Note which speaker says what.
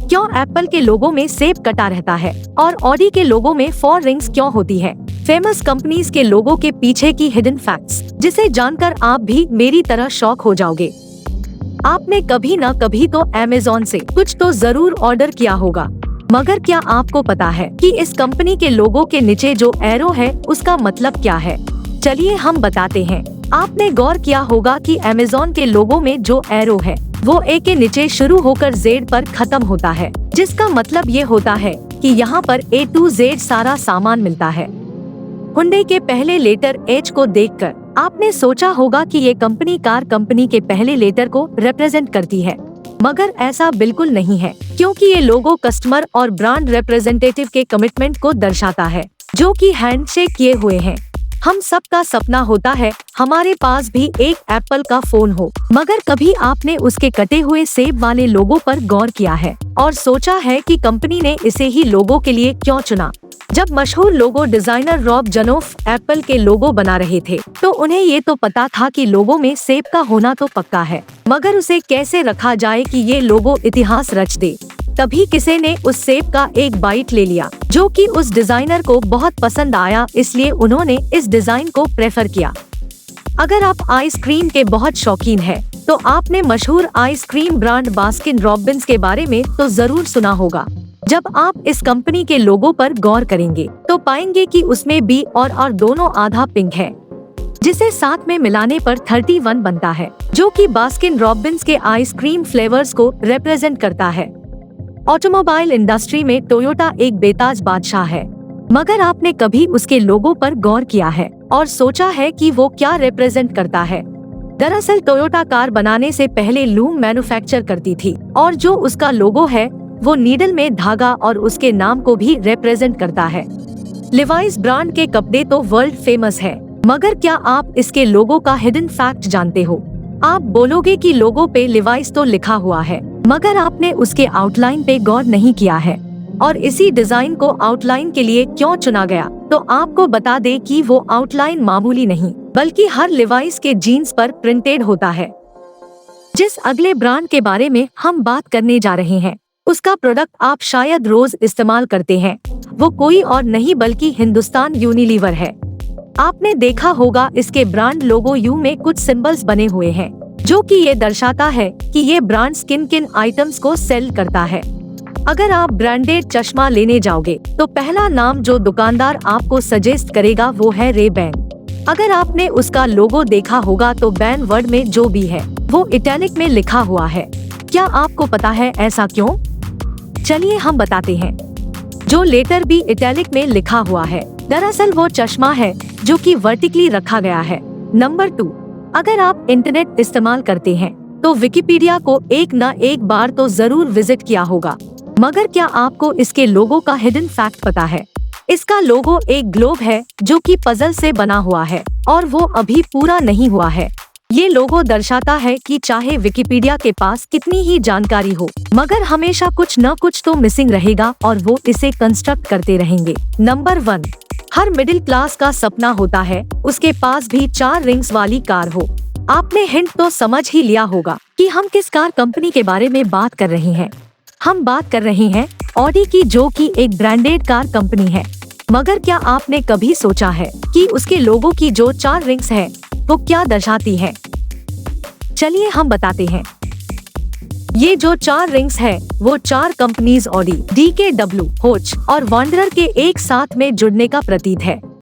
Speaker 1: क्यों एप्पल के लोगो में सेब कटा रहता है और ऑडी के लोगो में 4 रिंग्स क्यों होती है? फेमस कंपनीज के लोगो के पीछे की हिडन फैक्ट्स, जिसे जानकर आप भी मेरी तरह शॉक हो जाओगे। आपने कभी न कभी तो अमेज़न से कुछ तो जरूर ऑर्डर किया होगा, मगर क्या आपको पता है कि इस कंपनी के लोगो के नीचे जो एरो है उसका मतलब क्या है? चलिए हम बताते हैं। आपने गौर किया होगा कि अमेज़न के लोगो में जो एरो है वो ए के नीचे शुरू होकर जेड पर खत्म होता है, जिसका मतलब ये होता है कि यहाँ पर A to Z सारा सामान मिलता है। हुंडई के पहले लेटर H को देखकर आपने सोचा होगा कि ये कंपनी कार कंपनी के पहले लेटर को रिप्रेजेंट करती है, मगर ऐसा बिल्कुल नहीं है, क्योंकि ये लोगो कस्टमर और ब्रांड रिप्रेजेंटेटिव के कमिटमेंट को दर्शाता है, जो कि हैंडशेक किए हुए हैं। हम सबका सपना होता है हमारे पास भी एक एप्पल का फोन हो, मगर कभी आपने उसके कटे हुए सेब वाले लोगो पर गौर किया है और सोचा है कि कंपनी ने इसे ही लोगो के लिए क्यों चुना? जब मशहूर लोगो डिजाइनर रॉब जॉनोफ एप्पल के लोगो बना रहे थे, तो उन्हें ये तो पता था कि लोगो में सेब का होना तो पक्का है, मगर उसे कैसे रखा जाए कि ये लोगो इतिहास रच दे। तभी किसी ने उस सेब का एक बाइट ले लिया, जो कि उस डिजाइनर को बहुत पसंद आया, इसलिए उन्होंने इस डिजाइन को प्रेफर किया। अगर आप आइसक्रीम के बहुत शौकीन हैं, तो आपने मशहूर आइसक्रीम ब्रांड बास्किन रॉबिन्स के बारे में तो जरूर सुना होगा। जब आप इस कंपनी के लोगो पर गौर करेंगे तो पाएंगे कि उसमें बी और आर दोनों आधा पिंक है, जिसे साथ में मिलाने पर 31 बनता है, जो कि बास्किन रॉबिन्स के आइसक्रीम फ्लेवर्स को रिप्रेजेंट करता है। ऑटोमोबाइल इंडस्ट्री में टोयोटा एक बेताज बादशाह है, मगर आपने कभी उसके लोगो पर गौर किया है और सोचा है कि वो क्या रिप्रेजेंट करता है? दरअसल टोयोटा कार बनाने से पहले लूम मैन्युफैक्चर करती थी और जो उसका लोगो है वो नीडल में धागा और उसके नाम को भी रिप्रेजेंट करता है। लिवाइस ब्रांड के कपड़े तो वर्ल्ड फेमस है, मगर क्या आप इसके लोगो का हिडन फैक्ट जानते हो? आप बोलोगे कि लोगो पे लिवाइस तो लिखा हुआ है, मगर आपने उसके आउटलाइन पे गौर नहीं किया है और इसी डिजाइन को आउटलाइन के लिए क्यों चुना गया? तो आपको बता दे कि वो आउटलाइन मामूली नहीं, बल्कि हर लिवाइस के जीन्स पर प्रिंटेड होता है। जिस अगले ब्रांड के बारे में हम बात करने जा रहे हैं, उसका प्रोडक्ट आप शायद रोज इस्तेमाल करते हैं। वो कोई और नहीं बल्कि हिंदुस्तान यूनिलीवर है। आपने देखा होगा इसके ब्रांड लोगो यू में कुछ सिंबल्स बने हुए हैं, जो कि ये दर्शाता है कि ये ब्रांड किन आइटम्स को सेल करता है। अगर आप ब्रांडेड चश्मा लेने जाओगे तो पहला नाम जो दुकानदार आपको सजेस्ट करेगा वो है रे-बैन। अगर आपने उसका लोगो देखा होगा तो बैन वर्ड में जो भी है वो इटैलिक में लिखा हुआ है। क्या आपको पता है ऐसा क्यों? चलिए हम बताते हैं। जो लेटर भी इटैलिक में लिखा हुआ है, दरअसल वो चश्मा है जो कि वर्टिकली रखा गया है। नंबर 2, अगर आप इंटरनेट इस्तेमाल करते हैं तो विकिपीडिया को एक न एक बार तो जरूर विजिट किया होगा, मगर क्या आपको इसके लोगो का हिडन फैक्ट पता है? इसका लोगो एक ग्लोब है जो कि पजल से बना हुआ है और वो अभी पूरा नहीं हुआ है। ये लोगो दर्शाता है कि चाहे विकिपीडिया के पास कितनी ही जानकारी हो, मगर हमेशा कुछ न कुछ तो मिसिंग रहेगा और वो इसे कंस्ट्रक्ट करते रहेंगे। नंबर 1, हर मिडिल क्लास का सपना होता है उसके पास भी 4 रिंग्स वाली कार हो। आपने हिंट तो समझ ही लिया होगा कि हम किस कार कंपनी के बारे में बात कर रहे हैं। हम बात कर रहे हैं ऑडी की, जो कि एक ब्रांडेड कार कंपनी है। मगर क्या आपने कभी सोचा है कि उसके लोगो की जो 4 रिंग्स है वो क्या दर्शाती है? चलिए हम बताते हैं। ये जो 4 रिंग्स है वो 4 कंपनीज ऑडी, DKW, होच और वांडरर के एक साथ में जुड़ने का प्रतीक है।